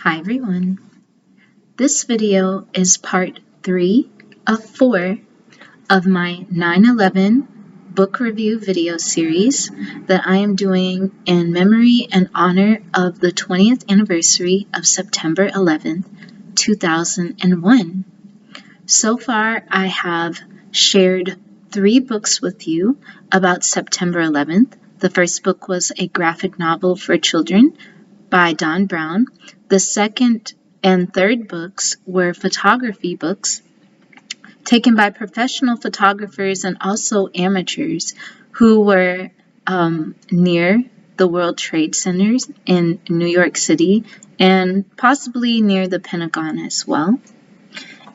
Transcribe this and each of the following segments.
Hi everyone. This video is part 3 of 4 of my 9/11 book review video series that I am doing in memory and honor of the 20th anniversary of September 11th, 2001. So far, I have shared 3 books with you about September 11th. The first book was a graphic novel for children by Don Brown. The second and third books were photography books taken by professional photographers and also amateurs who were near the World Trade Centers in New York City and possibly near the Pentagon as well.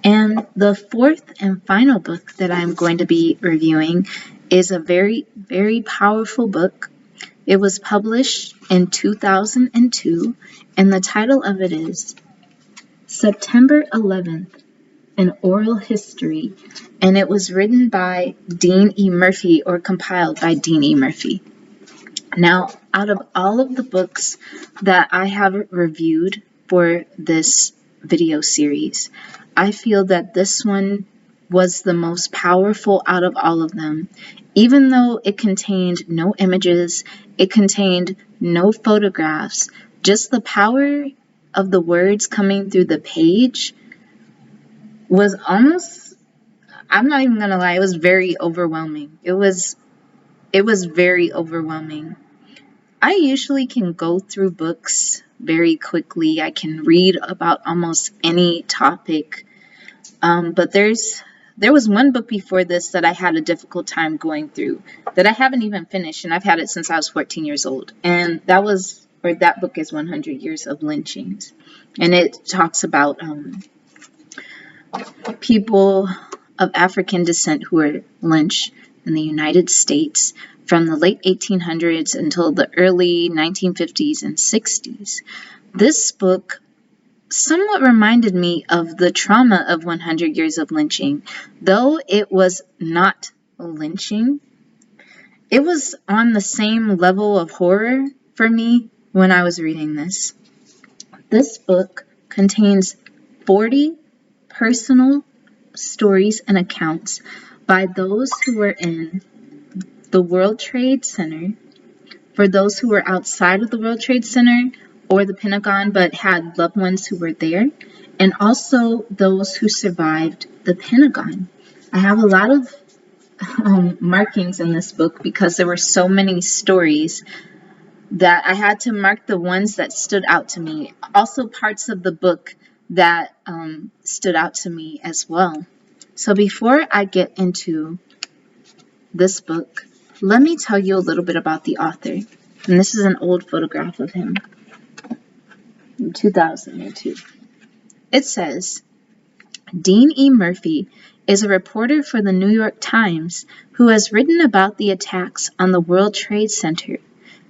And the fourth and final book that I'm going to be reviewing is a very, very powerful book. It was published in 2002, and the title of it is September 11th, An Oral History, and it was written by Dean E. Murphy, or compiled by Dean E. Murphy. Now, out of all of the books that I have reviewed for this video series, I feel that this one was the most powerful out of all of them. Even though it contained no images, it contained no photographs, just the power of the words coming through the page was almost, I'm not even gonna lie, it was very overwhelming. It was very overwhelming. I usually can go through books very quickly. I can read about almost any topic. But there was one book before this that I had a difficult time going through that I haven't even finished, and I've had it since I was 14 years old. And that book is 100 Years of Lynchings. And it talks about people of African descent who were lynched in the United States from the late 1800s until the early 1950s and 60s. This book somewhat reminded me of the trauma of 100 Years of Lynching. Though it was not lynching, it was on the same level of horror for me when I was reading this. This book contains 40 personal stories and accounts by those who were in the World Trade Center, for those who were outside of the World Trade Center or the Pentagon but had loved ones who were there, and also those who survived the Pentagon. I have a lot of markings in this book because there were so many stories that I had to mark the ones that stood out to me. Also parts of the book that stood out to me as well. So before I get into this book, let me tell you a little bit about the author. And this is an old photograph of him in 2002. It says, Dean E. Murphy is a reporter for the New York Times who has written about the attacks on the World Trade Center.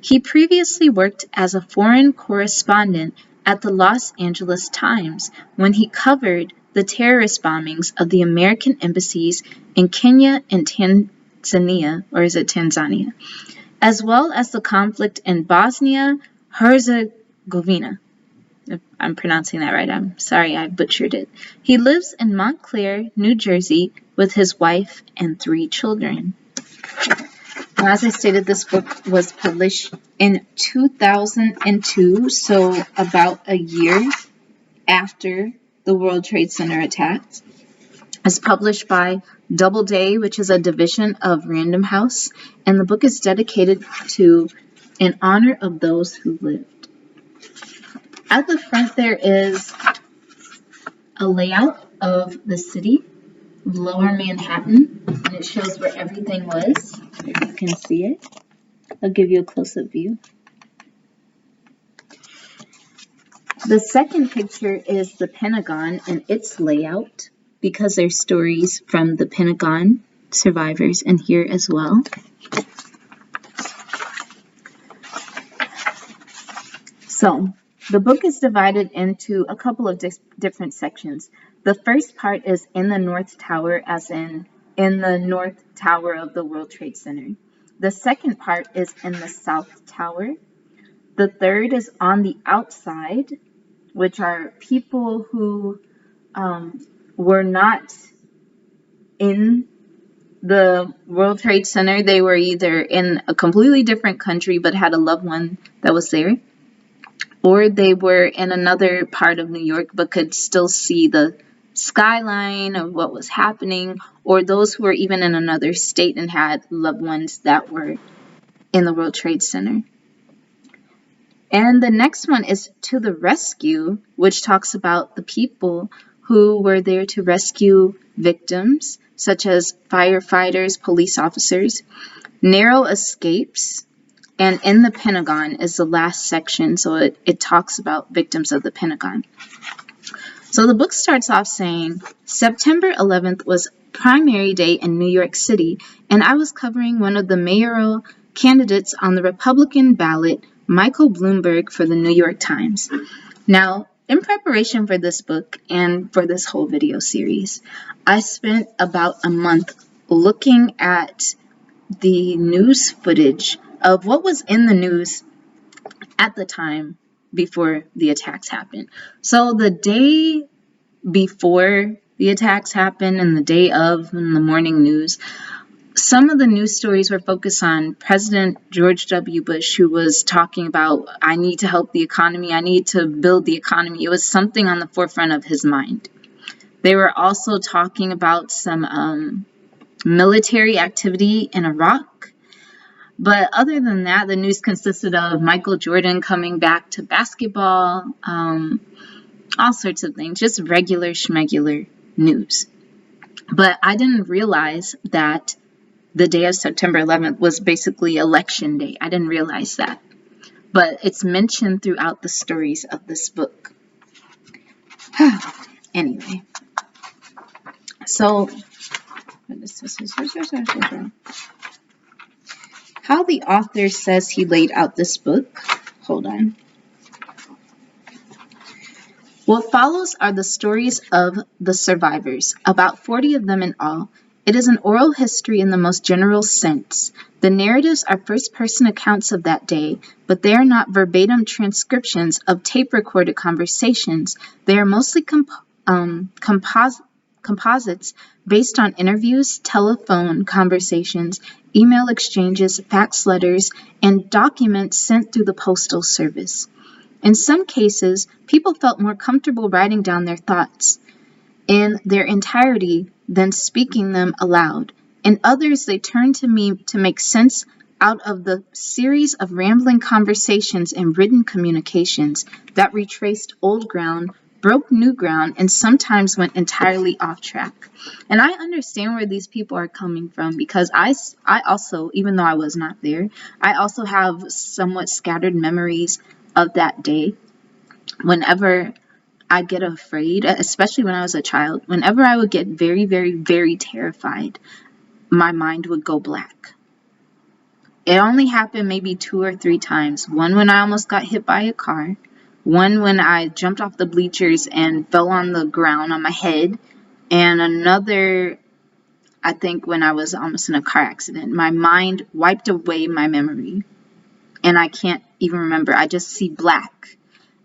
He previously worked as a foreign correspondent at the Los Angeles Times when he covered the terrorist bombings of the American embassies in Kenya and Tanzania, as well as the conflict in Bosnia-Herzegovina. If I'm pronouncing that right, I'm sorry I butchered it. He lives in Montclair, New Jersey, with his wife and 3 children. Now, as I stated, this book was published in 2002, so about a year after the World Trade Center attacks. It's published by Doubleday, which is a division of Random House, and the book is dedicated to in honor of those who lived. At the front there is a layout of the city of Lower Manhattan, and it shows where everything was, if you can see it. I'll give you a close-up view. The second picture is the Pentagon and its layout, because there's stories from the Pentagon survivors in here as well. So, the book is divided into a couple of different sections. The first part is in the North Tower, as in the North Tower of the World Trade Center. The second part is in the South Tower. The third is on the outside which are people who were not in the World Trade Center. They were either in a completely different country but had a loved one that was there, or they were in another part of New York but could still see the skyline of what was happening, or those who were even in another state and had loved ones that were in the World Trade Center. And the next one is To the Rescue, which talks about the people who were there to rescue victims, such as firefighters, police officers. Narrow Escapes, and In the Pentagon is the last section, so it talks about victims of the Pentagon. So the book starts off saying, September 11th was primary day in New York City, and I was covering one of the mayoral candidates on the Republican ballot, Michael Bloomberg, for the New York Times. Now, in preparation for this book and for this whole video series, I spent about a month looking at the news footage of what was in the news at the time before the attacks happened. So the day before the attacks happened and the day of in the morning news, some of the news stories were focused on President George W. Bush, who was talking about, I need to help the economy, I need to build the economy. It was something on the forefront of his mind. They were also talking about some military activity in Iraq. But other than that, the news consisted of Michael Jordan coming back to basketball, all sorts of things, just regular schmegular news. But I didn't realize that the day of September 11th was basically election day. I didn't realize that. But it's mentioned throughout the stories of this book. Anyway, so how the author says he laid out this book. Hold on. What follows are the stories of the survivors, about 40 of them in all. It is an oral history in the most general sense. The narratives are first-person accounts of that day, but they are not verbatim transcriptions of tape-recorded conversations. They are mostly composites based on interviews, telephone conversations, email exchanges, fax letters, and documents sent through the postal service. In some cases, people felt more comfortable writing down their thoughts in their entirety than speaking them aloud. In others, they turned to me to make sense out of the series of rambling conversations and written communications that retraced old ground, broke new ground, and sometimes went entirely off track. And I understand where these people are coming from, because I also, even though I was not there, I also have somewhat scattered memories of that day. Whenever I get afraid, especially when I was a child, whenever I would get very, very, very terrified, my mind would go black. It only happened maybe 2 or 3 times. One when I almost got hit by a car. One when I jumped off the bleachers and fell on the ground on my head. And another, I think, when I was almost in a car accident. My mind wiped away my memory. And I can't even remember. I just see black.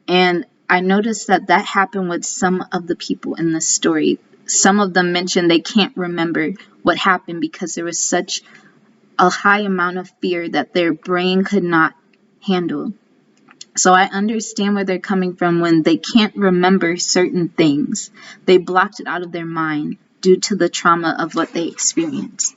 And I noticed that happened with some of the people in this story. Some of them mentioned they can't remember what happened because there was such a high amount of fear that their brain could not handle. So I understand where they're coming from when they can't remember certain things. They blocked it out of their mind due to the trauma of what they experienced.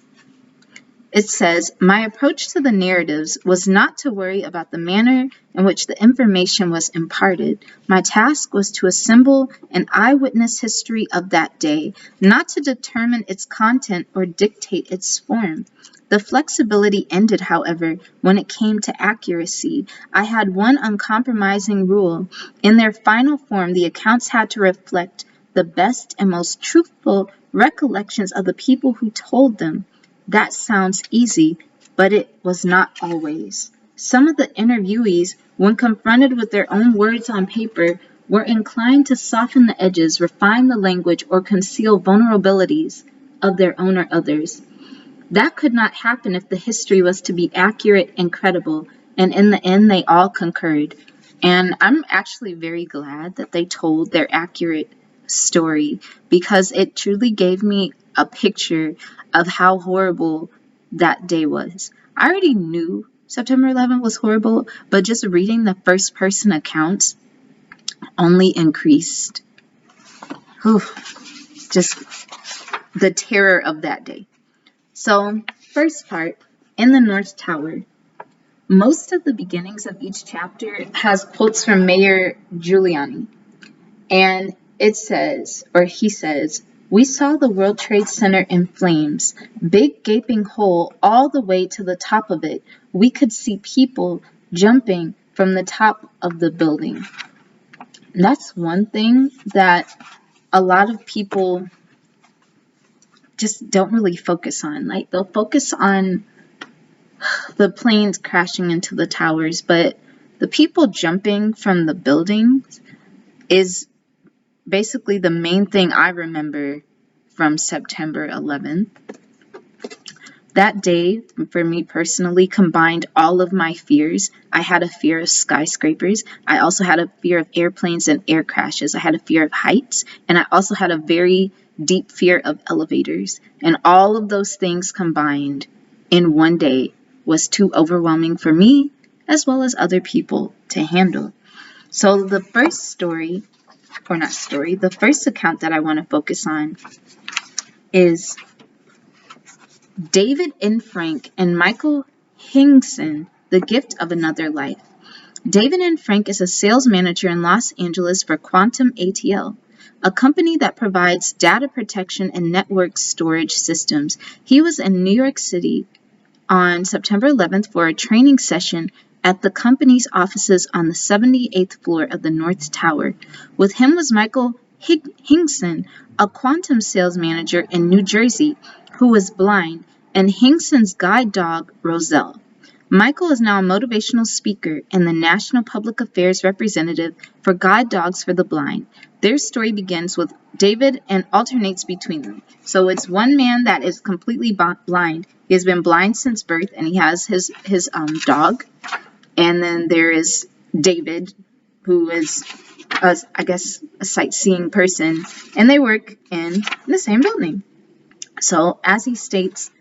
It says, my approach to the narratives was not to worry about the manner in which the information was imparted. My task was to assemble an eyewitness history of that day, not to determine its content or dictate its form. The flexibility ended, however, when it came to accuracy. I had one uncompromising rule. In their final form, the accounts had to reflect the best and most truthful recollections of the people who told them. That sounds easy, but it was not always. Some of the interviewees, when confronted with their own words on paper, were inclined to soften the edges, refine the language, or conceal vulnerabilities of their own or others. That could not happen if the history was to be accurate and credible, and in the end they all concurred. And I'm actually very glad that they told their accurate story, because it truly gave me a picture of how horrible that day was. I already knew September 11th was horrible, but just reading the first person accounts only increased just the terror of that day. So, first part, in the North Tower. Most of the beginnings of each chapter has quotes from Mayor Giuliani. And it says, or he says, "We saw the World Trade Center in flames, big gaping hole all the way to the top of it. We could see people jumping from the top of the building." And that's one thing that a lot of people just don't really focus on. Like, they'll focus on the planes crashing into the towers, but the people jumping from the buildings is basically the main thing I remember from September 11th. That day, for me personally, combined all of my fears. I had a fear of skyscrapers. I also had a fear of airplanes and air crashes. I had a fear of heights, and I also had a very deep fear of elevators. And all of those things combined in one day was too overwhelming for me, as well as other people, to handle. So the first story, or not story, the first account that I want to focus on is David N. Frank and Michael Hingson, The Gift of Another Life. David N. Frank is a sales manager in Los Angeles for Quantum ATL, a company that provides data protection and network storage systems. He was in New York City on September 11th for a training session at the company's offices on the 78th floor of the North Tower. With him was Michael Hingson, a quantum sales manager in New Jersey who was blind, and Hingson's guide dog, Roselle. Michael is now a motivational speaker and the National Public Affairs representative for Guide Dogs for the Blind. Their story begins with David and alternates between them. So it's one man that is completely blind. He has been blind since birth, and he has his dog. And then there is David, who is, I guess, a sightseeing person, and they work in the same building. So as he states,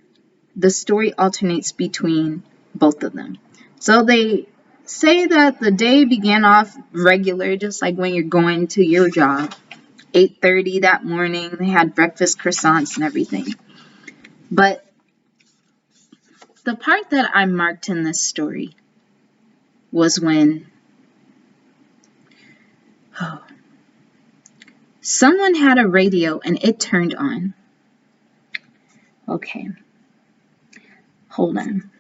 the story alternates between both of them. So they say that the day began off regular, just like when you're going to your job. 8:30 that morning, they had breakfast, croissants, and everything. But the part that I marked in this story was when someone had a radio and it turned on. Okay, hold on.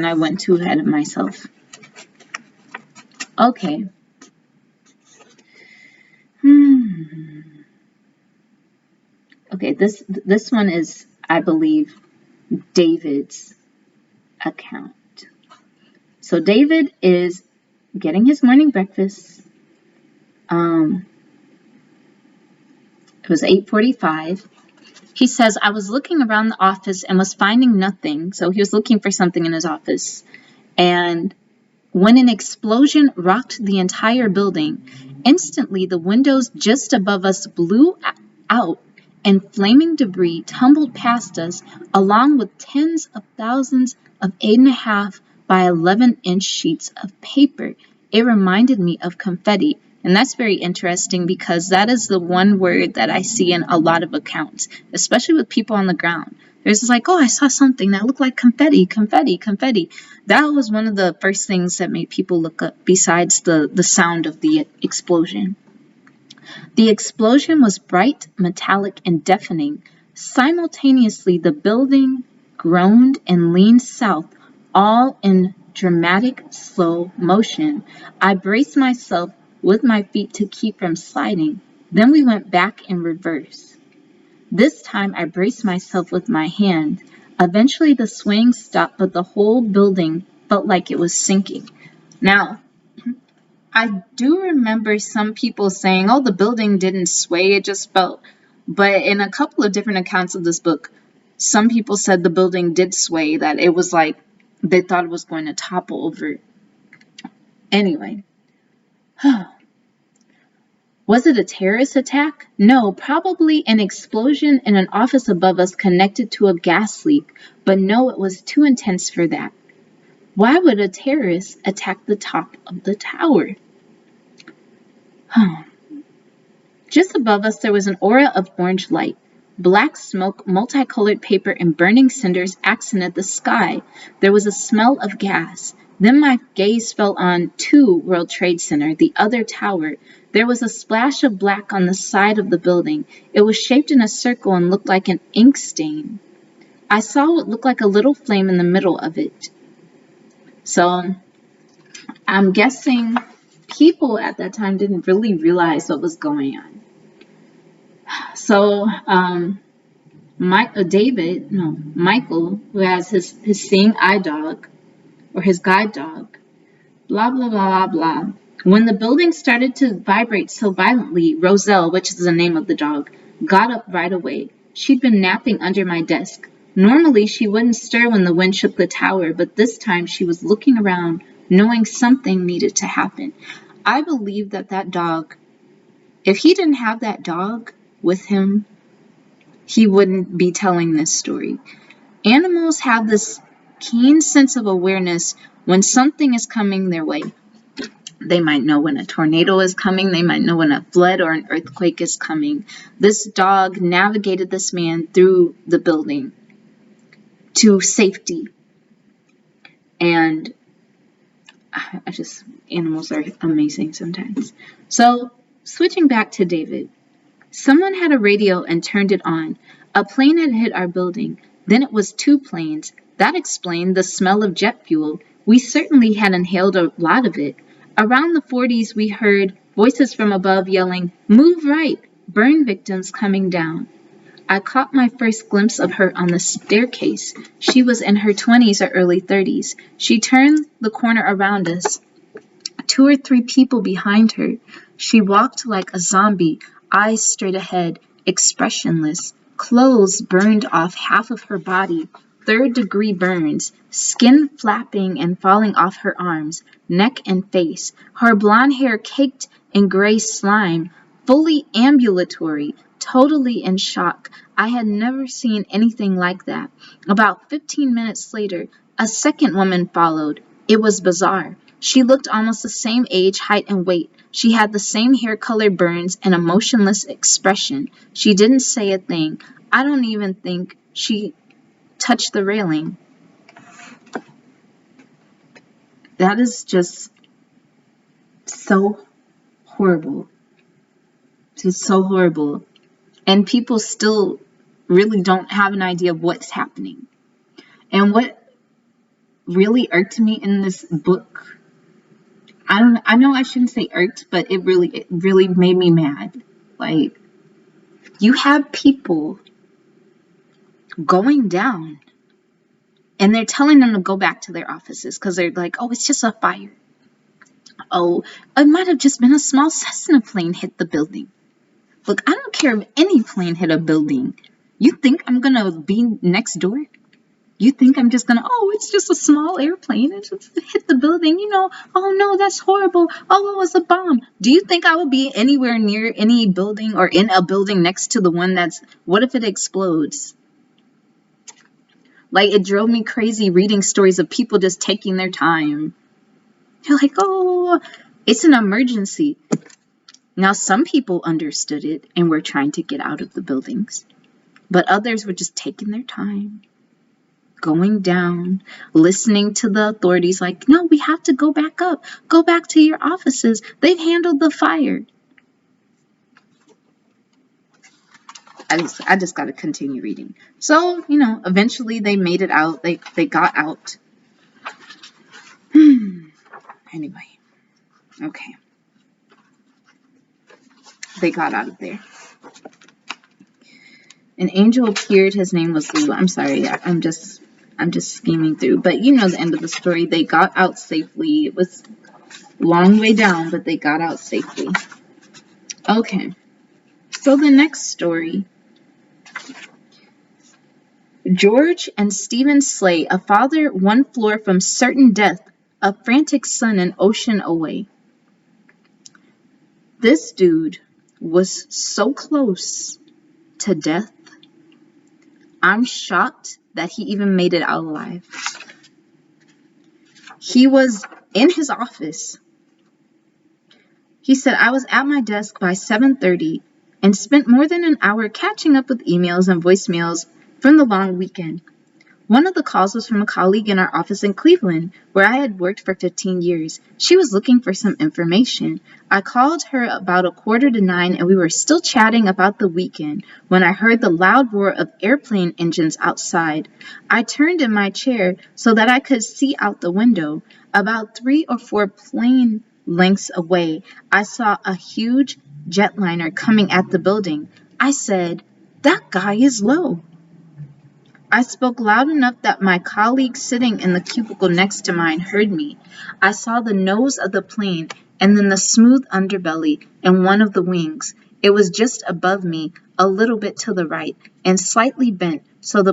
I went too ahead of myself. Okay. Okay, this one is, I believe, David's account. So David is getting his morning breakfast. It was 8:45. He says, "I was looking around the office and was finding nothing." So he was looking for something in his office. And when an explosion rocked the entire building, instantly the windows just above us blew out and flaming debris tumbled past us, along with tens of thousands of 8.5 by 11-inch sheets of paper. It reminded me of confetti. And that's very interesting, because that is the one word that I see in a lot of accounts, especially with people on the ground. There's like, "Oh, I saw something that looked like confetti, confetti, confetti." That was one of the first things that made people look up, besides the sound of the explosion. The explosion was bright, metallic, and deafening. Simultaneously, the building groaned and leaned south, all in dramatic, slow motion. I braced myself with my feet to keep from sliding. Then we went back in reverse. This time I braced myself with my hand. Eventually the swaying stopped, but the whole building felt like it was sinking. Now, I do remember some people saying, "Oh, the building didn't sway, it just felt." But in a couple of different accounts of this book, some people said the building did sway, that it was like They thought it was going to topple over. Anyway. Was it a terrorist attack? No, probably an explosion in an office above us connected to a gas leak. But no, it was too intense for that. Why would a terrorist attack the top of the tower? Just above us, there was an aura of orange light. Black smoke, multicolored paper, and burning cinders accented the sky. There was a smell of gas. Then my gaze fell on 2 World Trade Center, the other tower. There was a splash of black on the side of the building. It was shaped in a circle and looked like an ink stain. I saw what looked like a little flame in the middle of it. So, I'm guessing people at that time didn't really realize what was going on. So, Michael, who has his seeing eye dog, or his guide dog, blah, blah, blah, blah, blah. When the building started to vibrate so violently, Roselle, which is the name of the dog, got up right away. She'd been napping under my desk. Normally, she wouldn't stir when the wind shook the tower, but this time she was looking around, knowing something needed to happen. I believe that dog, if he didn't have that dog with him, he wouldn't be telling this story. Animals have this keen sense of awareness when something is coming their way. They might know when a tornado is coming. They might know when a flood or an earthquake is coming. This dog navigated this man through the building to safety. And animals are amazing sometimes. So, switching back to David. Someone had a radio and turned it on. A plane had hit our building. Then it was 2 planes. That explained the smell of jet fuel. We certainly had inhaled a lot of it. Around the 40s, we heard voices from above yelling, "Move right! Burn victims coming down." I caught my first glimpse of her on the staircase. She was in her 20s or early 30s. She turned the corner around us. 2 or 3 people behind her. She walked like a zombie, eyes straight ahead, expressionless. Clothes burned off half of her body, 3rd-degree burns, skin flapping and falling off her arms, neck and face. Her blonde hair caked in gray slime, fully ambulatory, totally in shock. I had never seen anything like that. About 15 minutes later, a second woman followed. It was bizarre. She looked almost the same age, height, and weight. She had the same hair color burns and a motionless expression. She didn't say a thing. I don't even think she touched the railing. That is just so horrible. Just so horrible. And people still really don't have an idea of what's happening. And what really irked me in this book, I know I shouldn't say irked, but it really made me mad. Like, you have people going down and they're telling them to go back to their offices because they're like, oh, it's just a fire. Oh, it might have just been a small Cessna plane hit the building. Look, I don't care if any plane hit a building. You think I'm going to be next door? You think I'm just going to, oh, it's just a small airplane. It just hit the building, Oh, no, that's horrible. Oh, it was a bomb. Do you think I will be anywhere near any building or in a building next to the one what if it explodes? Like, it drove me crazy reading stories of people just taking their time. You're like, oh, it's an emergency. Now, some people understood it and were trying to get out of the buildings, but others were just taking their time, going down, listening to the authorities like, no, we have to go back up. Go back to your offices. They've handled the fire. I just got to continue reading. So, eventually they made it out. They got out. Anyway. Okay. They got out of there. An angel appeared. His name was Lou. I'm sorry. I'm just scheming through. But you know the end of the story. They got out safely. It was a long way down, but they got out safely. Okay. So the next story George and Stephen Slay, a father 1 floor from certain death, a frantic son an ocean away. This dude was so close to death. I'm shocked that he even made it out alive. He was in his office. He said, I was at my desk by 7:30 and spent more than an hour catching up with emails and voicemails from the long weekend. One of the calls was from a colleague in our office in Cleveland, where I had worked for 15 years. She was looking for some information. I called her about 8:45, and we were still chatting about the weekend when I heard the loud roar of airplane engines outside. I turned in my chair so that I could see out the window. About 3 or 4 plane lengths away, I saw a huge jetliner coming at the building. I said, "That guy is low." I spoke loud enough that my colleague sitting in the cubicle next to mine heard me. I saw the nose of the plane and then the smooth underbelly and one of the wings. It was just above me, a little bit to the right, and slightly bent, so the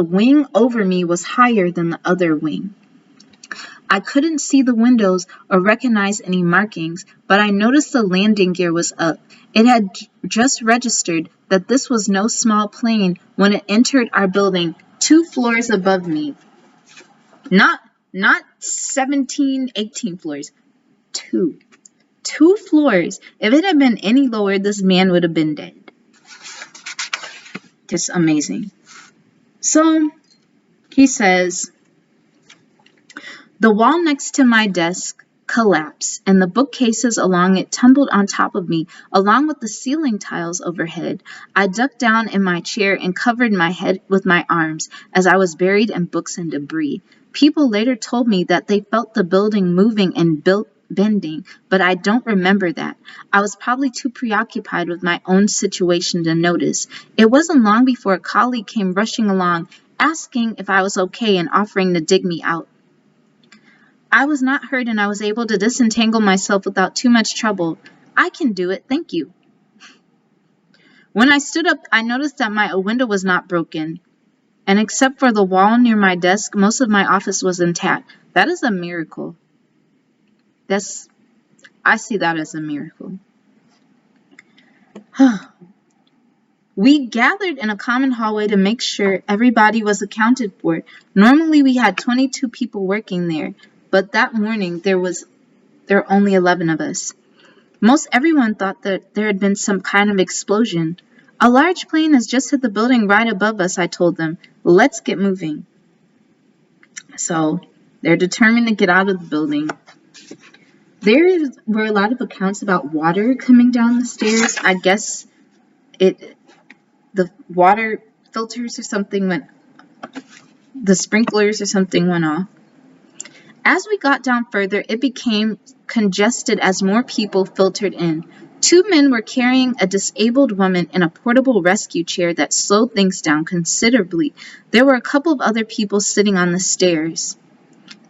wing over me was higher than the other wing. I couldn't see the windows or recognize any markings, but I noticed the landing gear was up. It had just registered that this was no small plane when it entered our building 2 floors above me. Not 17, 18 floors. 2. 2 floors. If it had been any lower, this man would have been dead. Just amazing. So, he says, the wall next to my desk collapsed, and the bookcases along it tumbled on top of me, along with the ceiling tiles overhead. I ducked down in my chair and covered my head with my arms as I was buried in books and debris. People later told me that they felt the building moving and bending, but I don't remember that. I was probably too preoccupied with my own situation to notice. It wasn't long before a colleague came rushing along, asking if I was okay and offering to dig me out. I was not hurt and I was able to disentangle myself without too much trouble. I can do it, thank you. When I stood up, I noticed that my window was not broken, and except for the wall near my desk, most of my office was intact. That is a miracle. I see that as a miracle. We gathered in a common hallway to make sure everybody was accounted for. Normally we had 22 people working there, but that morning there were only 11 of us. Most everyone thought that there had been some kind of explosion. A large plane has just hit the building right above us, I told them. Let's get moving. So they're determined to get out of the building. There were a lot of accounts about water coming down the stairs. I guess the water filters or something the sprinklers or something went off. As we got down further, it became congested as more people filtered in. 2 men were carrying a disabled woman in a portable rescue chair that slowed things down considerably. There were a couple of other people sitting on the stairs.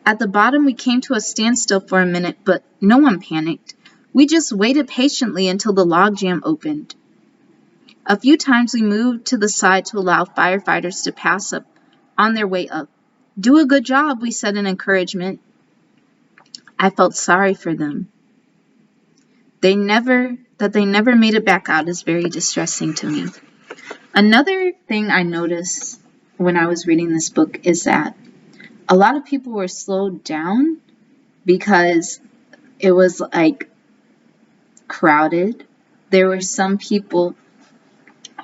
At the bottom, we came to a standstill for a minute, but no one panicked. We just waited patiently until the logjam opened. A few times we moved to the side to allow firefighters to pass up on their way up. Do a good job, we said in encouragement. I felt sorry for them. They never made it back out is very distressing to me. Another thing I noticed when I was reading this book is that a lot of people were slowed down because it was like crowded. There were some people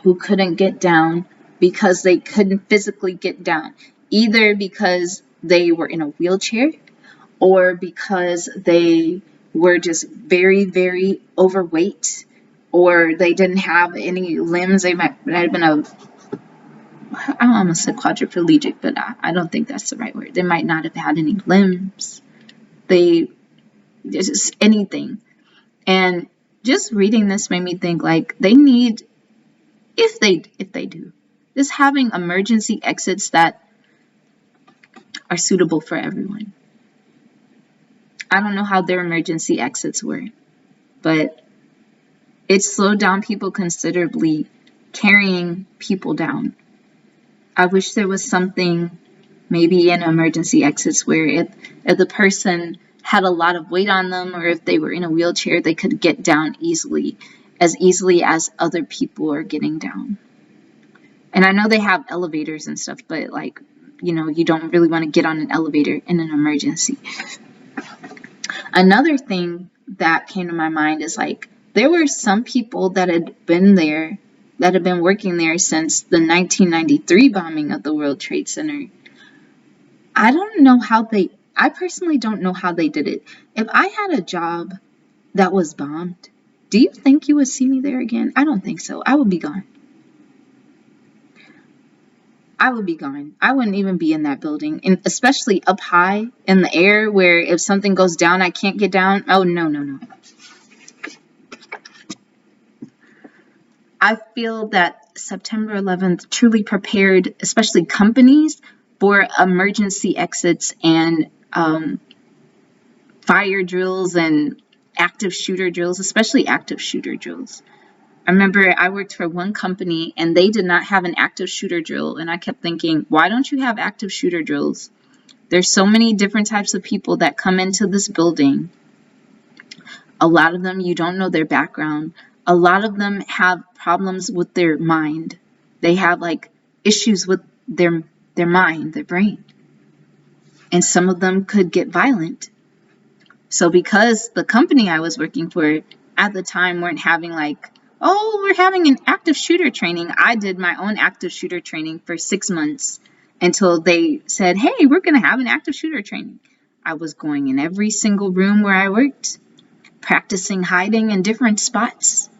who couldn't get down because they couldn't physically get down, either because they were in a wheelchair or because they were just very, very overweight, or they didn't have any limbs. They might have been I almost said quadriplegic, but I don't think that's the right word. They might not have had any limbs. Just anything. And just reading this made me think like they need, if they do, just having emergency exits that are suitable for everyone. I don't know how their emergency exits were, but it slowed down people considerably carrying people down. I wish there was something, maybe in emergency exits, where if the person had a lot of weight on them, or if they were in a wheelchair, they could get down easily as other people are getting down. And I know they have elevators and stuff, but like, you don't really want to get on an elevator in an emergency. Another thing that came to my mind is like, there were some people that had been working there since the 1993 bombing of the World Trade Center. I personally don't know how they did it. If I had a job that was bombed, do you think you would see me there again? I don't think so. I would be gone. I wouldn't even be in that building, and especially up high in the air where if something goes down, I can't get down. Oh, no. I feel that September 11th truly prepared, especially companies, for emergency exits and fire drills and active shooter drills, especially active shooter drills. I remember I worked for one company and they did not have an active shooter drill. And I kept thinking, why don't you have active shooter drills? There's so many different types of people that come into this building. A lot of them, you don't know their background. A lot of them have problems with their mind. They have like issues with their mind, their brain. And some of them could get violent. So because the company I was working for at the time weren't having like, oh, we're having an active shooter training, I did my own active shooter training for 6 months until they said, hey, we're going to have an active shooter training. I was going in every single room where I worked, practicing hiding in different spots.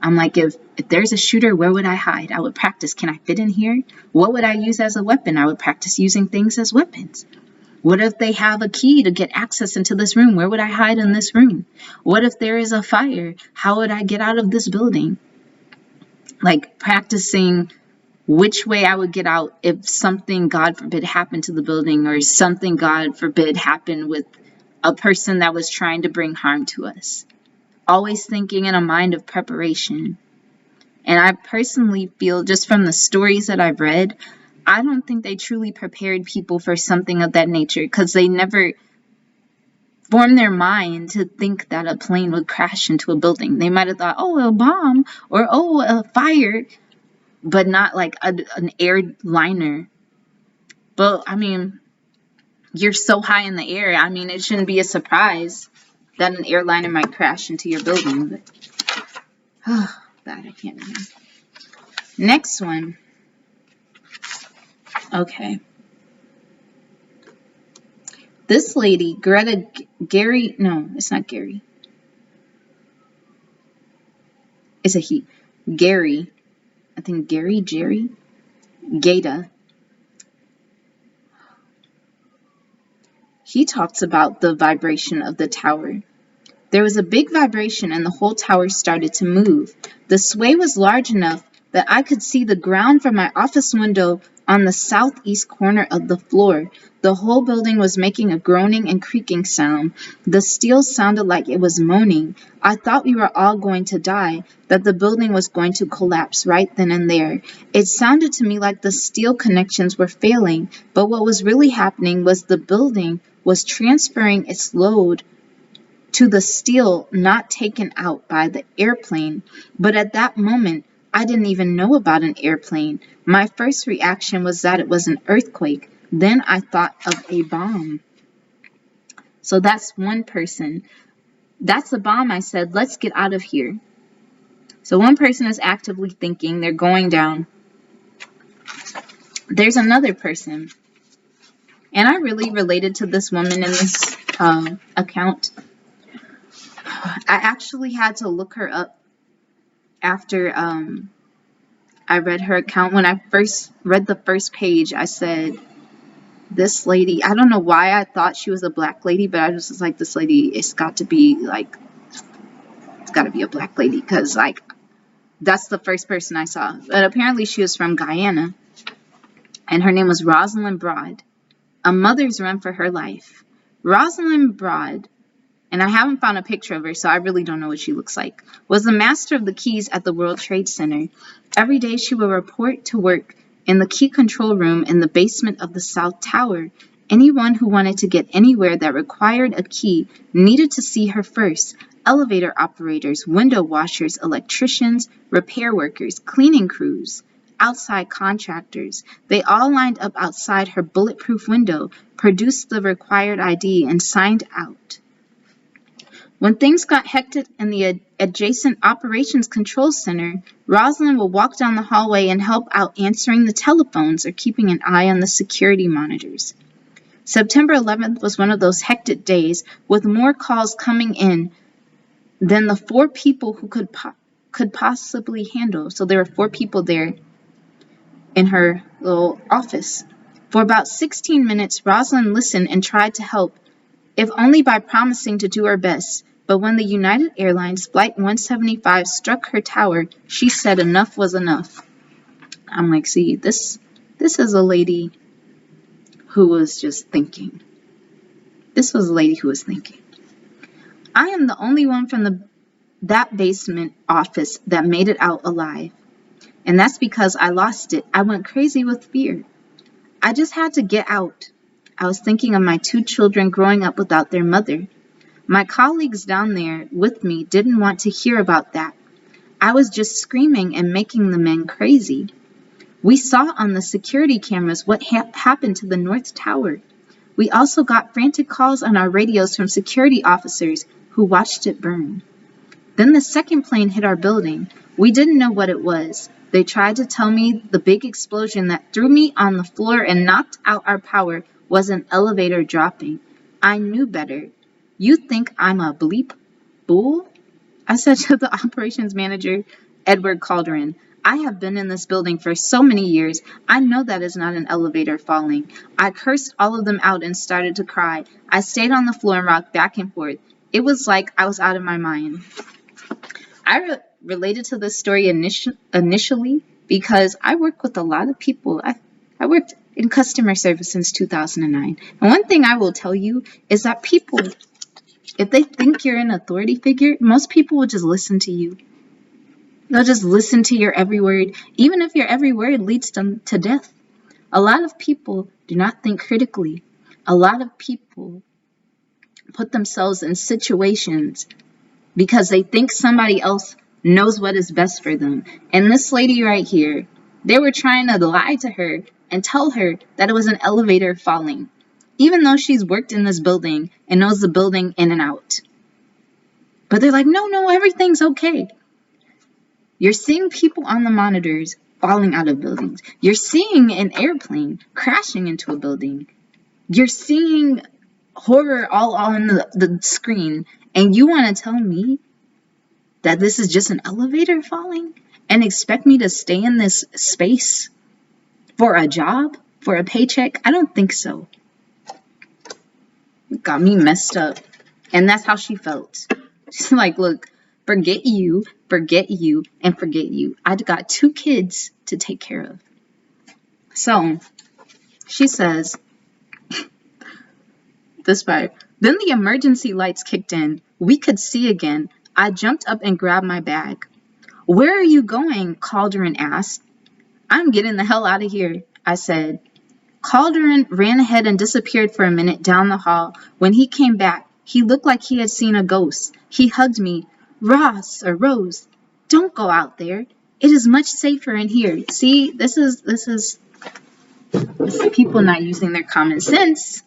I'm like, if there's a shooter, where would I hide? I would practice, can I fit in here? What would I use as a weapon? I would practice using things as weapons. What if they have a key to get access into this room? Where would I hide in this room? What if there is a fire? How would I get out of this building? Like practicing which way I would get out if something, God forbid, happened to the building, or something, God forbid, happened with a person that was trying to bring harm to us. Always thinking in a mind of preparation. And I personally feel, just from the stories that I've read, I don't think they truly prepared people for something of that nature, because they never formed their mind to think that a plane would crash into a building. They might have thought, oh, a bomb, or oh, a fire, but not like an airliner. But I mean, you're so high in the air. I mean, it shouldn't be a surprise that an airliner might crash into your building. But that I can't remember. Next one. Okay. This lady, Gary, no, it's not Gary. It's a he. Gary. I think Jerry. Gata. He talks about the vibration of the tower. There was a big vibration and the whole tower started to move. The sway was large enough that I could see the ground from my office window on the southeast corner of the floor. The whole building was making a groaning and creaking sound. The steel sounded like it was moaning. I thought we were all going to die, that the building was going to collapse right then and there. It sounded to me like the steel connections were failing, but what was really happening was the building was transferring its load to the steel not taken out by the airplane. But at that moment, I didn't even know about an airplane. My first reaction was that it was an earthquake. Then I thought of a bomb. So that's one person. That's the bomb. I said, let's get out of here. So one person is actively thinking, they're going down. There's another person. And I really related to this woman in this account. I actually had to look her up after I read her account. When I first read the first page, I said, this lady, I don't know why I thought she was a black lady, but I was just like, this lady, it's got to be a black lady, because like, that's the first person I saw. But apparently she was from Guyana, and her name was Rosalind Broad. A mother's run for her life. Rosalind Broad, and I haven't found a picture of her, so I really don't know what she looks like, was the master of the keys at the World Trade Center. Every day she would report to work in the key control room in the basement of the South Tower. Anyone who wanted to get anywhere that required a key needed to see her first. Elevator operators, window washers, electricians, repair workers, cleaning crews, outside contractors. They all lined up outside her bulletproof window, produced the required ID, and signed out. When things got hectic in the adjacent Operations Control Center, Rosalind would walk down the hallway and help out answering the telephones or keeping an eye on the security monitors. September 11th was one of those hectic days, with more calls coming in than the 4 people who could possibly handle. So there were 4 people there in her little office. For about 16 minutes, Rosalind listened and tried to help, if only by promising to do her best. But when the United Airlines Flight 175 struck her tower, she said enough was enough. I'm like, see, this is a lady who was just thinking. This was a lady who was thinking. I am the only one from that basement office that made it out alive. And that's because I lost it. I went crazy with fear. I just had to get out. I was thinking of my 2 children growing up without their mother. My colleagues down there with me didn't want to hear about that. I was just screaming and making the men crazy. We saw on the security cameras what happened to the North Tower. We also got frantic calls on our radios from security officers who watched it burn. Then the second plane hit our building. We didn't know what it was. They tried to tell me the big explosion that threw me on the floor and knocked out our power was an elevator dropping. I knew better. You think I'm a bleep fool? I said to the operations manager, Edward Calderon. I have been in this building for so many years. I know that is not an elevator falling. I cursed all of them out and started to cry. I stayed on the floor and rocked back and forth. It was like I was out of my mind. I related to this story initially because I work with a lot of people. I worked in customer service since 2009. And one thing I will tell you is that people, if they think you're an authority figure, most people will just listen to you. They'll just listen to your every word, even if your every word leads them to death. A lot of people do not think critically. A lot of people put themselves in situations because they think somebody else knows what is best for them. And this lady right here, they were trying to lie to her and tell her that it was an elevator falling, even though she's worked in this building and knows the building in and out. But they're like, no, everything's okay. You're seeing people on the monitors falling out of buildings. You're seeing an airplane crashing into a building. You're seeing horror all on the screen. And you want to tell me that this is just an elevator falling and expect me to stay in this space for a job, for a paycheck? I don't think so. It got me messed up. And that's how she felt. She's like, look, forget you, and forget you. I got 2 kids to take care of. So she says, this part, then the emergency lights kicked in. We could see again. I jumped up and grabbed my bag. Where are you going? Calderon asked. I'm getting the hell out of here, I said. Calderon ran ahead and disappeared for a minute down the hall. When he came back, he looked like he had seen a ghost. He hugged me. Rose, don't go out there. It is much safer in here. See, this is people not using their common sense.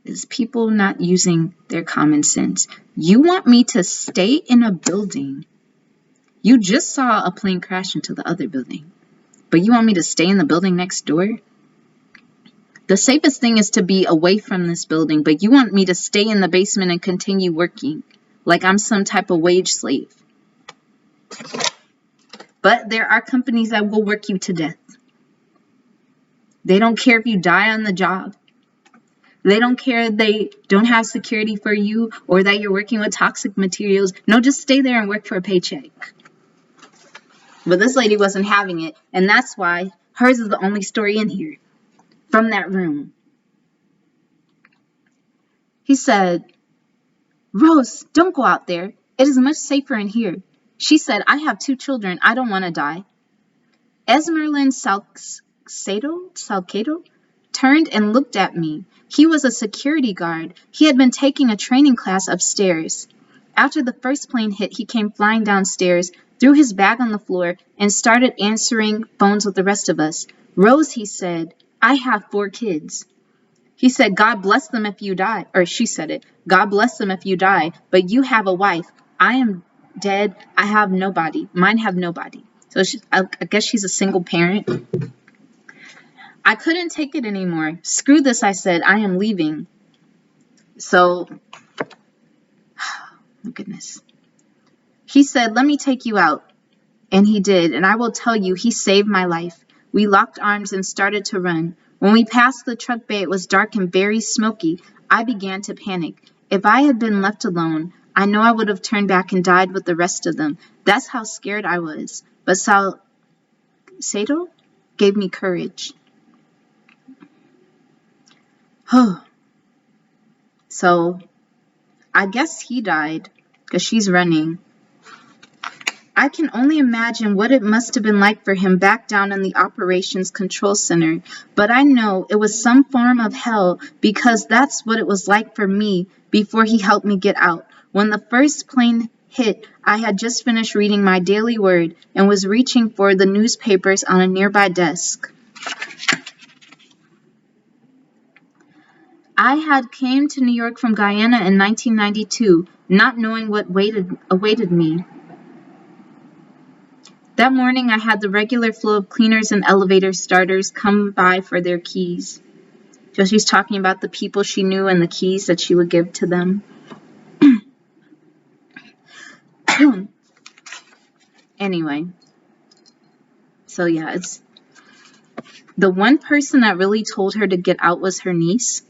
Is people not using their common sense. You want me to stay in a building. You just saw a plane crash into the other building, but you want me to stay in the building next door? The safest thing is to be away from this building, but you want me to stay in the basement and continue working like I'm some type of wage slave. But there are companies that will work you to death. They don't care if you die on the job. They don't care they don't have security for you or that you're working with toxic materials. No, just stay there and work for a paycheck. But this lady wasn't having it, and that's why hers is the only story in here from that room. He said, Rose, don't go out there. It is much safer in here. She said, I have 2 children. I don't want to die. Esmeralda Salcedo turned and looked at me. He was a security guard. He had been taking a training class upstairs. After the first plane hit, he came flying downstairs, threw his bag on the floor, and started answering phones with the rest of us. Rose, he said, I have 4 kids. He said, God bless them if you die. Or she said it. God bless them if you die. But you have a wife. I am dead. I have nobody. Mine have nobody. So I guess she's a single parent. I couldn't take it anymore. Screw this, I said. I am leaving. So, oh goodness. He said, let me take you out. And he did. And I will tell you, he saved my life. We locked arms and started to run. When we passed the truck bay, it was dark and very smoky. I began to panic. If I had been left alone, I know I would have turned back and died with the rest of them. That's how scared I was. But Salcedo gave me courage. So, I guess he died because she's running. I can only imagine what it must have been like for him back down in the operations control center, but I know it was some form of hell because that's what it was like for me before he helped me get out. When the first plane hit, I had just finished reading my daily word and was reaching for the newspapers on a nearby desk. I had came to New York from Guyana in 1992, not knowing what awaited me. That morning, I had the regular flow of cleaners and elevator starters come by for their keys. So she's talking about the people she knew and the keys that she would give to them. Anyway, so yeah, it's the one person that really told her to get out was her niece.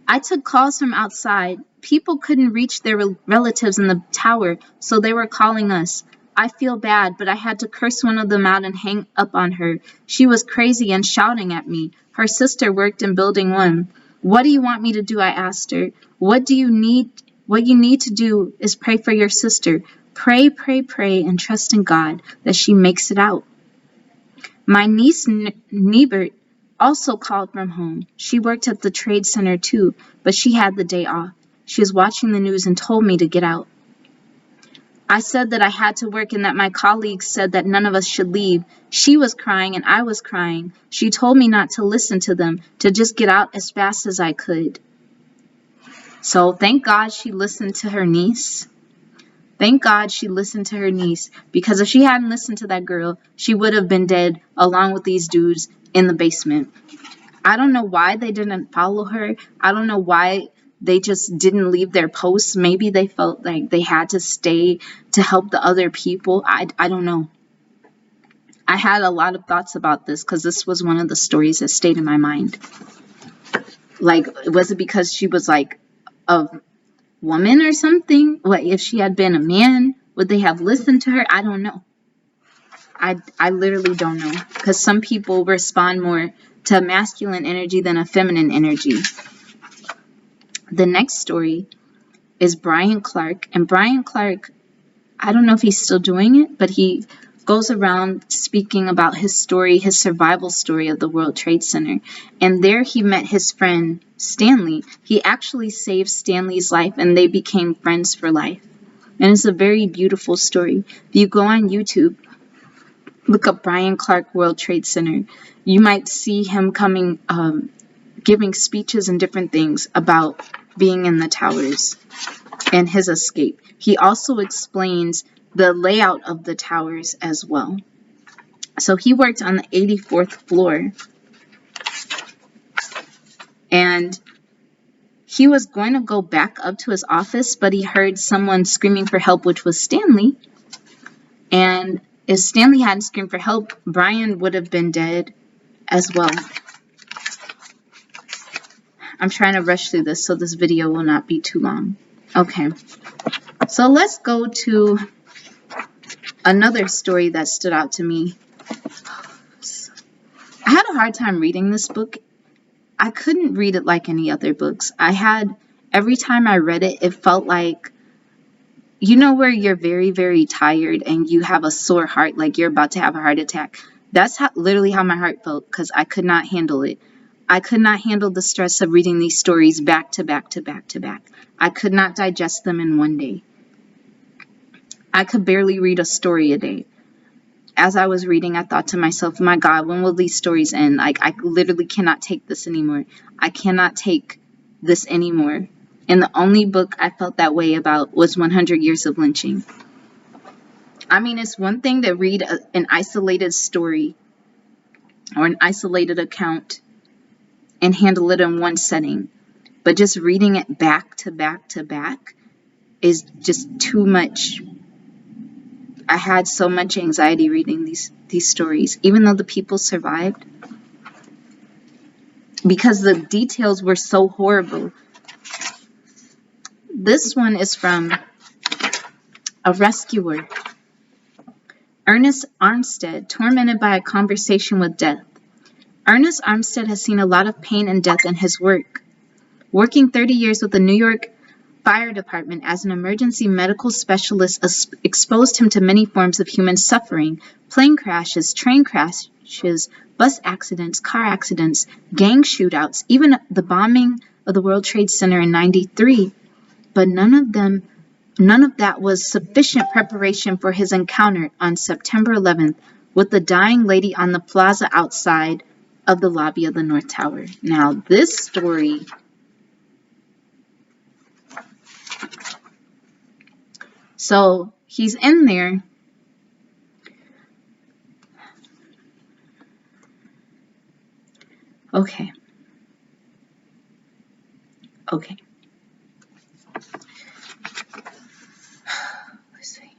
I took calls from outside. People couldn't reach their relatives in the tower, so they were calling us. I feel bad, but I had to curse one of them out and hang up on her. She was crazy and shouting at me. Her sister worked in Building 1. What do you want me to do? I asked her. What you need to do is pray for your sister. Pray, pray, pray, and trust in God that she makes it out. My niece, Niebert, also called from home. She worked at the trade center too, but she had the day off. She was watching the news and told me to get out. I said that I had to work and that my colleagues said that none of us should leave. She was crying and I was crying. She told me not to listen to them, to just get out as fast as I could. So thank God she listened to her niece. Thank God she listened to her niece, because if she hadn't listened to that girl, she would have been dead along with these dudes in the basement. I don't know why they didn't follow her. I don't know why they just didn't leave their posts. Maybe they felt like they had to stay to help the other people. I don't know. I had a lot of thoughts about this because this was one of the stories that stayed in my mind. Like, was it because she was like a woman or something? What if she had been a man? Would they have listened to her? I don't know. I literally don't know, because some people respond more to masculine energy than a feminine energy. The next story is Brian Clark, and Brian Clark, I don't know if he's still doing it, but he goes around speaking about his story, his survival story of the World Trade Center. And there he met his friend Stanley. He actually saved Stanley's life and they became friends for life. And it's a very beautiful story. If you go on YouTube, look up Brian Clark World Trade Center, you might see him coming, giving speeches and different things about being in the towers and his escape. He also explains the layout of the towers as well. So he worked on the 84th floor, and he was going to go back up to his office, but he heard someone screaming for help, which was Stanley. And if Stanley hadn't screamed for help, Brian would have been dead as well. I'm trying to rush through this so this video will not be too long. Okay, so let's go to another story that stood out to me. I had a hard time reading this book. I couldn't read it like any other books. Every time I read it, it felt like you know where you're very, very tired and you have a sore heart, like you're about to have a heart attack? That's literally how my heart felt, because I could not handle it. I could not handle the stress of reading these stories back to back to back to back. I could not digest them in one day. I could barely read a story a day. As I was reading, I thought to myself, my God, when will these stories end? Like, I literally cannot take this anymore. I cannot take this anymore. And the only book I felt that way about was 100 Years of Lynching. I mean, it's one thing to read an isolated story or an isolated account and handle it in one setting, but just reading it back to back to back is just too much. I had so much anxiety reading these stories, even though the people survived, because the details were so horrible. This one is from a rescuer, Ernest Armstead, tormented by a conversation with death. Ernest Armstead has seen a lot of pain and death in his work. Working 30 years with the New York Fire Department as an emergency medical specialist exposed him to many forms of human suffering: plane crashes, train crashes, bus accidents, car accidents, gang shootouts, even the bombing of the World Trade Center in '93. But none of that was sufficient preparation for his encounter on September 11th with the dying lady on the plaza outside of the lobby of the North Tower. Now, this story, so he's in there. Okay. Let's see.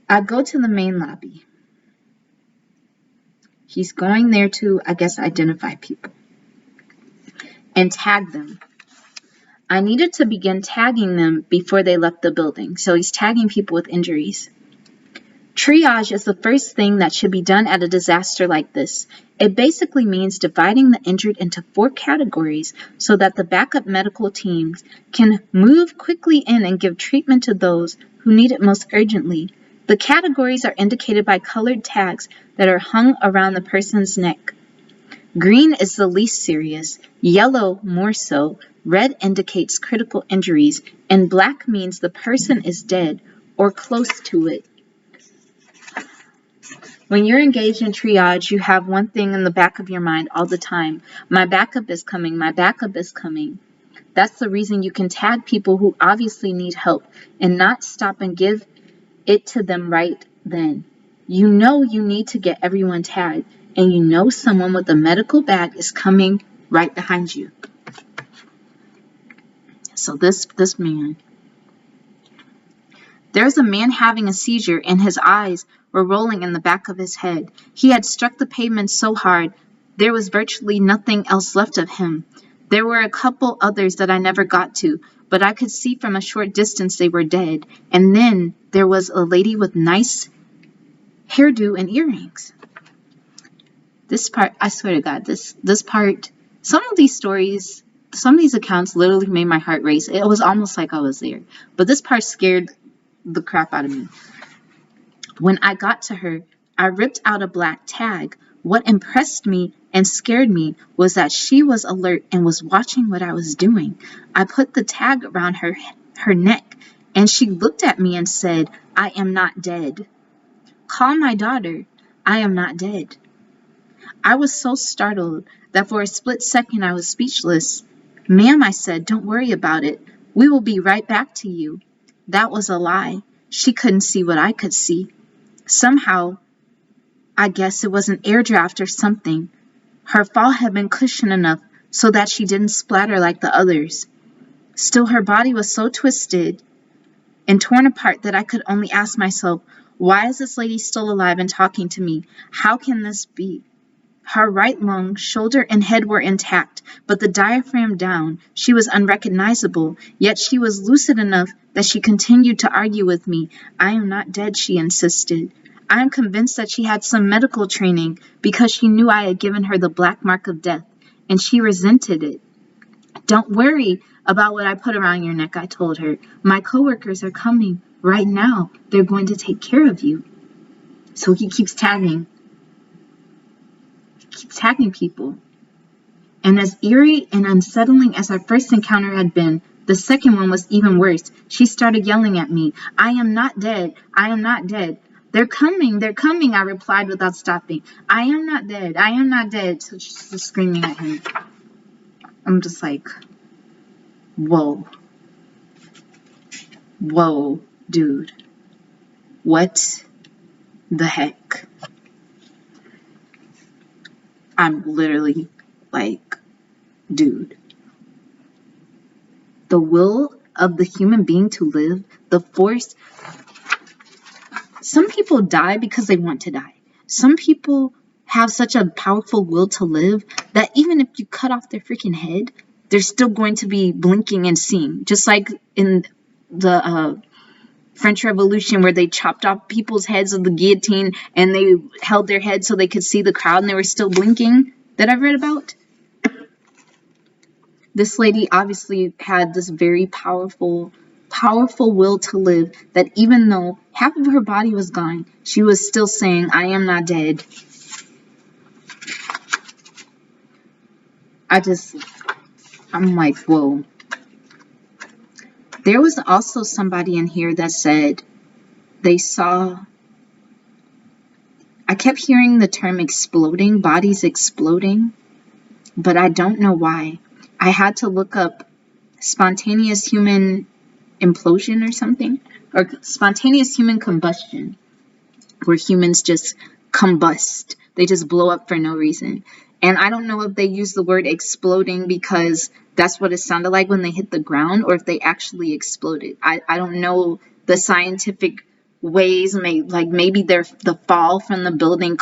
I go to the main lobby. He's going there to, I guess, identify people and tag them. I needed to begin tagging them before they left the building, so he's tagging people with injuries. Triage is the first thing that should be done at a disaster like this. It basically means dividing the injured into 4 categories so that the backup medical teams can move quickly in and give treatment to those who need it most urgently. The categories are indicated by colored tags that are hung around the person's neck. Green is the least serious, yellow more so, red indicates critical injuries, and black means the person is dead or close to it. When you're engaged in triage, you have one thing in the back of your mind all the time: my backup is coming, my backup is coming. That's the reason you can tag people who obviously need help and not stop and give it to them right then. You know you need to get everyone tagged, and you know someone with a medical bag is coming right behind you. So this man. There's a man having a seizure, and his eyes were rolling in the back of his head. He had struck the pavement so hard, there was virtually nothing else left of him. There were a couple others that I never got to, but I could see from a short distance they were dead. And then there was a lady with nice hairdo and earrings. This part, I swear to God, this part, some of these stories, some of these accounts literally made my heart race. It was almost like I was there. But this part scared the crap out of me. When I got to her, I ripped out a black tag. What impressed me and scared me was that she was alert and was watching what I was doing. I put the tag around her neck, and she looked at me and said, "I am not dead. Call my daughter. I am not dead." I was so startled that for a split second I was speechless. "Ma'am," I said, "don't worry about it. We will be right back to you." That was a lie. She couldn't see what I could see. Somehow, I guess it was an air draft or something. Her fall had been cushioned enough so that she didn't splatter like the others. Still, her body was so twisted and torn apart that I could only ask myself, why is this lady still alive and talking to me? How can this be? Her right lung, shoulder, and head were intact, but the diaphragm down. She was unrecognizable, yet she was lucid enough that she continued to argue with me. "I am not dead," she insisted. I am convinced that she had some medical training because she knew I had given her the black mark of death, and she resented it. "Don't worry about what I put around your neck, I told her. My coworkers are coming right now. They're going to take care of you. So he keeps tagging. He keeps tagging people. And as eerie and unsettling as our first encounter had been, the second one was even worse. She started yelling at me. I am not dead. I am not dead. They're coming. They're coming, I replied without stopping. I am not dead. I am not dead. So she's just screaming at him. I'm just like, whoa. Whoa, dude. What the heck? I'm literally like, dude. The will of the human being to live, the force. Some people die because they want to die. Some people have such a powerful will to live that even if you cut off their freaking head, they're still going to be blinking and seeing. Just like in the French Revolution, where they chopped off people's heads with the guillotine and they held their heads so they could see the crowd and they were still blinking, that I've read about. This lady obviously had this very powerful will to live, that even though half of her body was gone, she was still saying, I am not dead. I'm like, whoa. There was also somebody in here that said they saw, I kept hearing the term exploding, bodies exploding, but I don't know why. I had to look up spontaneous human implosion or something, or spontaneous human combustion, where humans just combust. They just blow up for no reason. And I don't know if they use the word exploding because that's what it sounded like when they hit the ground, or if they actually exploded. I don't know the scientific ways. Maybe the fall from the building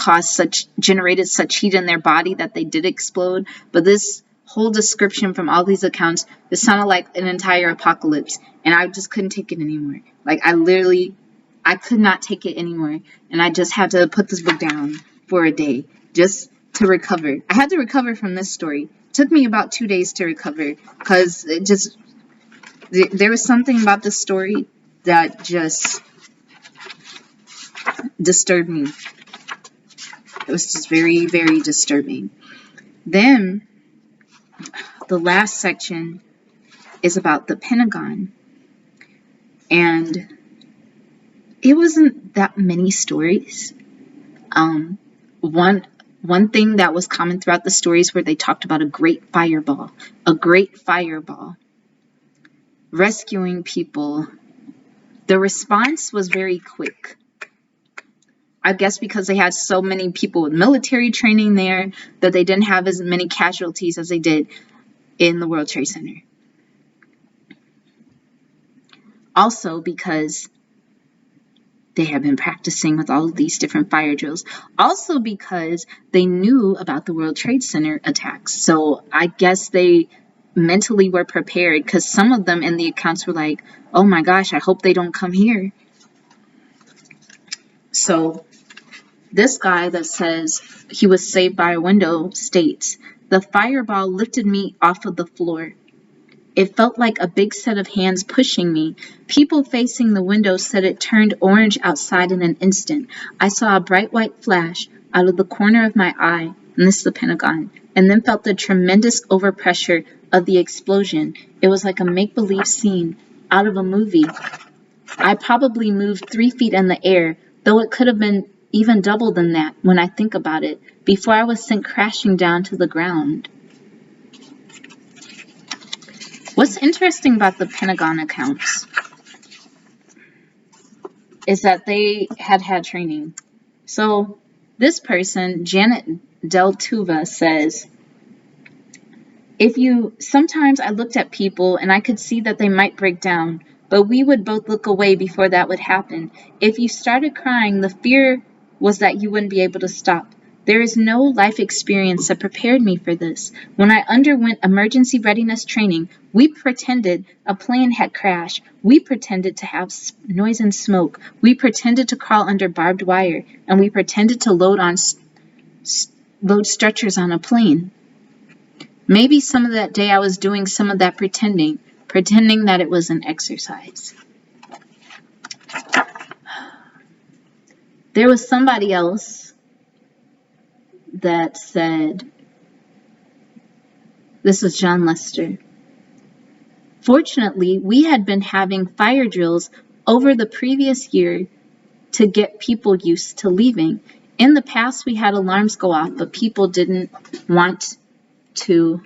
generated such heat in their body that they did explode. But this whole description from all these accounts, it sounded like an entire apocalypse, and I just couldn't take it anymore. Like, I could not take it anymore, and I just had to put this book down for a day just to recover. I had to recover from this story. It took me about 2 days to recover, because there was something about this story that just disturbed me. It was just very, very disturbing. Then the last section is about the Pentagon, and it wasn't that many stories. One thing that was common throughout the stories where they talked about a great fireball rescuing people. The response was very quick. I guess because they had so many people with military training there that they didn't have as many casualties as they did in the World Trade Center. Also because they had been practicing with all of these different fire drills. Also because they knew about the World Trade Center attacks. So I guess they mentally were prepared, because some of them in the accounts were like, oh my gosh, I hope they don't come here. So this guy that says he was saved by a window states, the fireball lifted me off of the floor. It felt like a big set of hands pushing me. People facing the window said it turned orange outside in an instant. I saw a bright white flash out of the corner of my eye, and this is the Pentagon, and then felt the tremendous overpressure of the explosion. It was like a make-believe scene out of a movie. I probably moved 3 feet in the air, though it could have been even double than that when I think about it, before I was sent crashing down to the ground. What's interesting about the Pentagon accounts is that they had training. So this person, Janet Deltuva, says, sometimes I looked at people and I could see that they might break down, but we would both look away before that would happen. If you started crying, the fear was that you wouldn't be able to stop. There is no life experience that prepared me for this. When I underwent emergency readiness training, we pretended a plane had crashed. We pretended to have noise and smoke. We pretended to crawl under barbed wire, and we pretended to load stretchers on a plane. Maybe some of that day I was doing some of that pretending, pretending that it was an exercise. There was somebody else that said, this was John Lester. Fortunately, we had been having fire drills over the previous year to get people used to leaving. In the past, we had alarms go off, but people didn't want to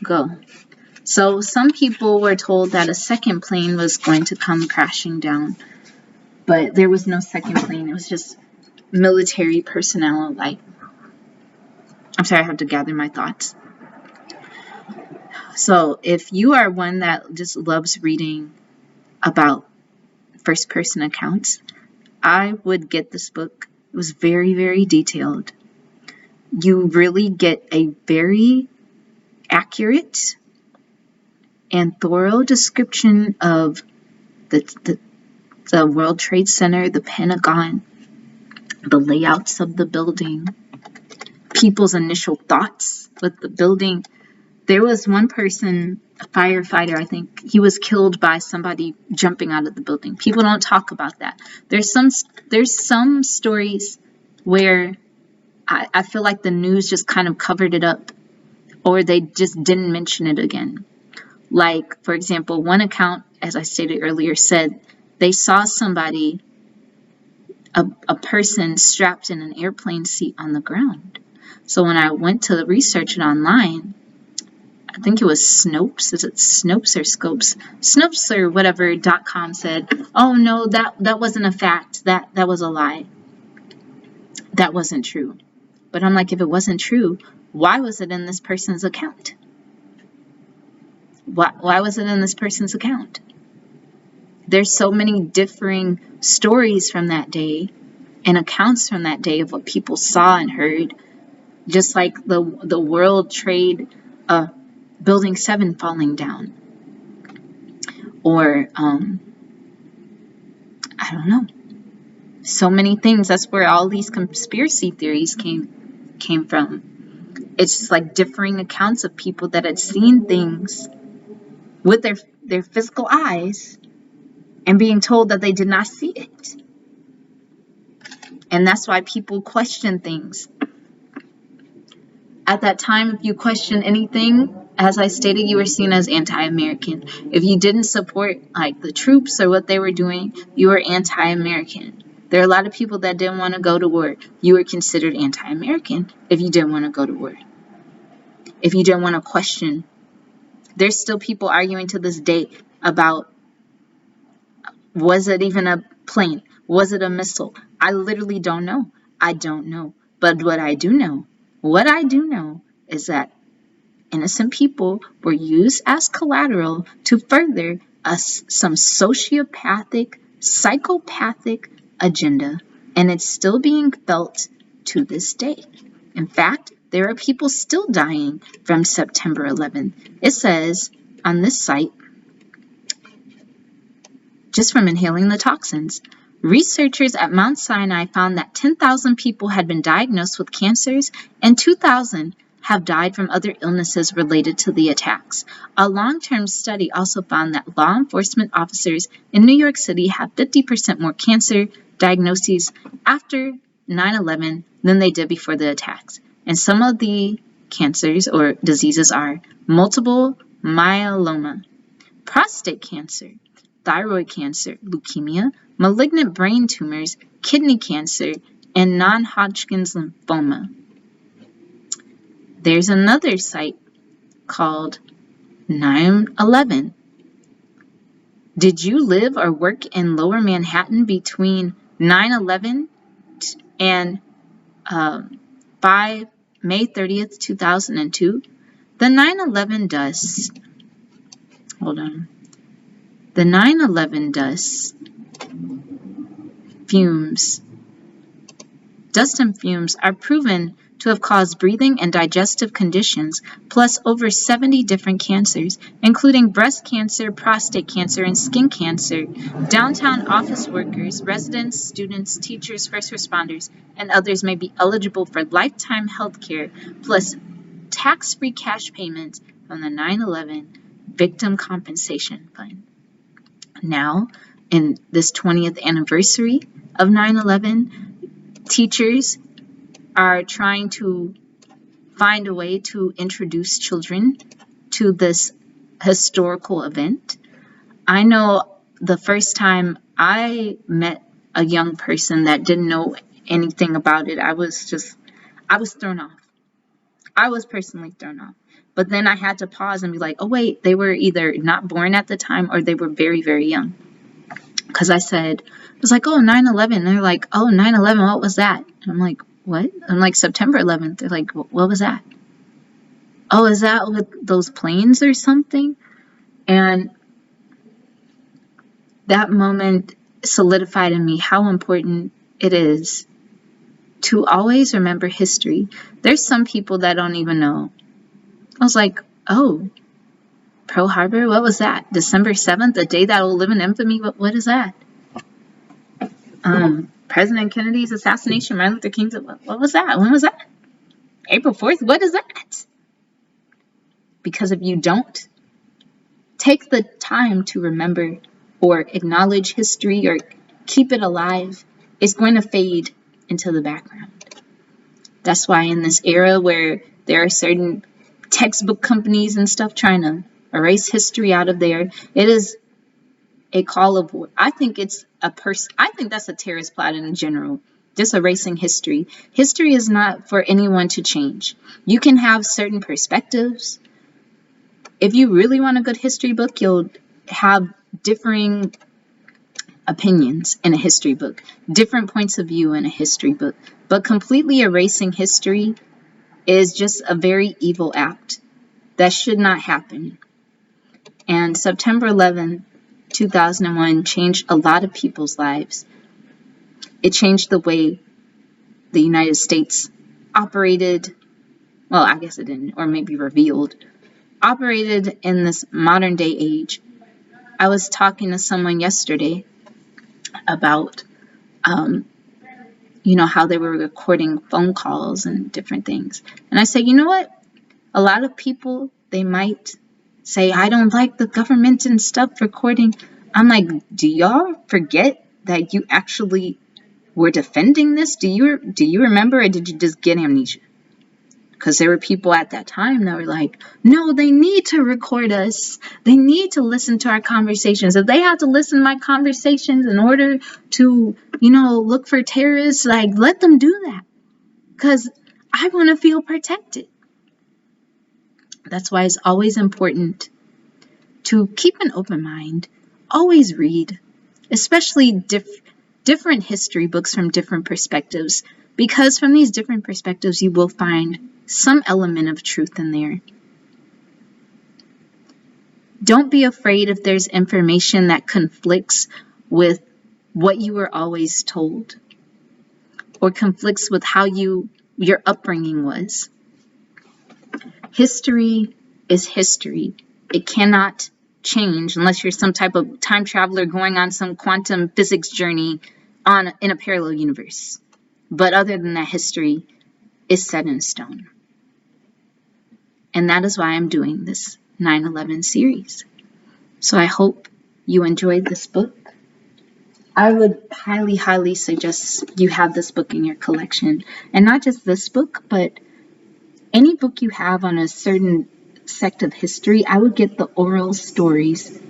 go. So some people were told that a second plane was going to come crashing down, but there was no second plane. It was just military personnel. Like, I'm sorry, I have to gather my thoughts. So if you are one that just loves reading about first-person accounts, I would get this book. It was very, very detailed. You really get a very accurate and thorough description of the World Trade Center, the Pentagon, the layouts of the building, people's initial thoughts with the building. There was one person, a firefighter, I think, he was killed by somebody jumping out of the building. People don't talk about that. There's some stories where I feel like the news just kind of covered it up, or they just didn't mention it again. Like, for example, one account, as I stated earlier, said they saw somebody, a person strapped in an airplane seat on the ground. So when I went to research it online, I think it was Snopes. Is it Snopes or Scopes? Snopes or whatever.com said, oh no, that wasn't a fact. That was a lie. That wasn't true. But I'm like, if it wasn't true, why was it in this person's account? Why was it in this person's account? There's so many differing stories from that day and accounts from that day of what people saw and heard. Just like the World Trade Building 7 falling down. Or, I don't know. So many things. That's where all these conspiracy theories came from. It's just like differing accounts of people that had seen things with their physical eyes and being told that they did not see it. And that's why people question things. At that time, if you question anything, as I stated, you were seen as anti-American. If you didn't support like the troops or what they were doing, you were anti-American. There are a lot of people that didn't want to go to war. You were considered anti-American if you didn't want to go to war. If you didn't want to question. There's still people arguing to this day about, was it even a plane? Was it a missile? I literally don't know. I don't know. But what I do know is that innocent people were used as collateral to further some sociopathic, psychopathic agenda, and it's still being felt to this day. In fact, there are people still dying from September 11th. It says on this site, just from inhaling the toxins, researchers at Mount Sinai found that 10,000 people had been diagnosed with cancers and 2,000 have died from other illnesses related to the attacks. A long-term study also found that law enforcement officers in New York City have 50% more cancer diagnoses after 9/11 than they did before the attacks. And some of the cancers or diseases are multiple myeloma, prostate cancer, thyroid cancer, leukemia, malignant brain tumors, kidney cancer, and non-Hodgkin's lymphoma. There's another site called 9/11. Did you live or work in Lower Manhattan between 9/11 and May 30th, 2002? The 9/11 dust, the 9/11 dust and fumes are proven to have caused breathing and digestive conditions, plus over 70 different cancers, including breast cancer, prostate cancer, and skin cancer. Downtown office workers, residents, students, teachers, first responders, and others may be eligible for lifetime health care, plus tax-free cash payments from the 9/11 Victim Compensation Fund. Now, in this 20th anniversary of 9/11, teachers are trying to find a way to introduce children to this historical event. I know the first time I met a young person that didn't know anything about it, I was thrown off. I was personally thrown off. But then I had to pause and be like, oh wait, they were either not born at the time or they were very, very young. Because I was like, oh, 9/11. And they're like, oh, 9/11, what was that? And I'm like, what? I'm like, September 11th. They're like, what was that? Oh, is that with those planes or something? And that moment solidified in me how important it is to always remember history. There's some people that don't even know. I was like, oh, Pearl Harbor, what was that? December 7th, a day that will live in infamy? What is that? President Kennedy's assassination, Martin Luther King's, what was that? When was that? April 4th? What is that? Because if you don't take the time to remember or acknowledge history or keep it alive, it's going to fade into the background. That's why in this era where there are certain textbook companies and stuff trying to erase history out of there, it is a call of war. I think that's a terrorist plot in general, just erasing history. History is not for anyone to change. You can have certain perspectives. If you really want a good history book, you'll have differing opinions in a history book, different points of view in a history book. But completely erasing history is just a very evil act that should not happen. And September 11th, 2001 changed a lot of people's lives. It changed the way the United States operated. Well, I guess it didn't, or maybe revealed. Operated in this modern day age. I was talking to someone yesterday about, how they were recording phone calls and different things. And I said, you know what? A lot of people, they might say, I don't like the government and stuff recording. I'm like, do y'all forget that you actually were defending this? Do you remember, or did you just get amnesia? Because there were people at that time that were like, no, they need to record us. They need to listen to our conversations. If they have to listen to my conversations in order to, look for terrorists, like, let them do that. Because I want to feel protected. That's why it's always important to keep an open mind. Always read, especially different history books from different perspectives. Because from these different perspectives, you will find some element of truth in there. Don't be afraid if there's information that conflicts with what you were always told, or conflicts with how your upbringing was. History is history. It cannot change unless you're some type of time traveler going on some quantum physics journey in a parallel universe. But other than that, history is set in stone. And that is why I'm doing this 9/11 series. So I hope you enjoyed this book. I would highly, highly suggest you have this book in your collection. And not just this book, but any book you have on a certain sect of history. I would get the oral stories.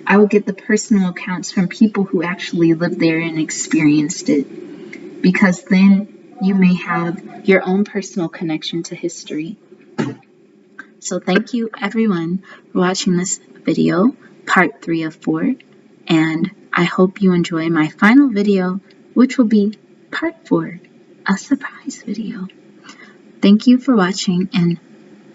I would get the personal accounts from people who actually lived there and experienced it. Because then you may have your own personal connection to history. So thank you everyone for watching this video, part 3 of 4. And I hope you enjoy my final video, which will be part 4, a surprise video. Thank you for watching and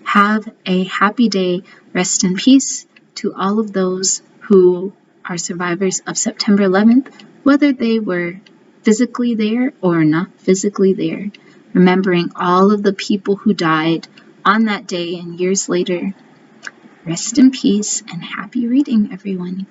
have a happy day. Rest in peace to all of those who are survivors of September 11th, whether they were physically there or not physically there. Remembering all of the people who died on that day and years later. Rest in peace and happy reading, everyone.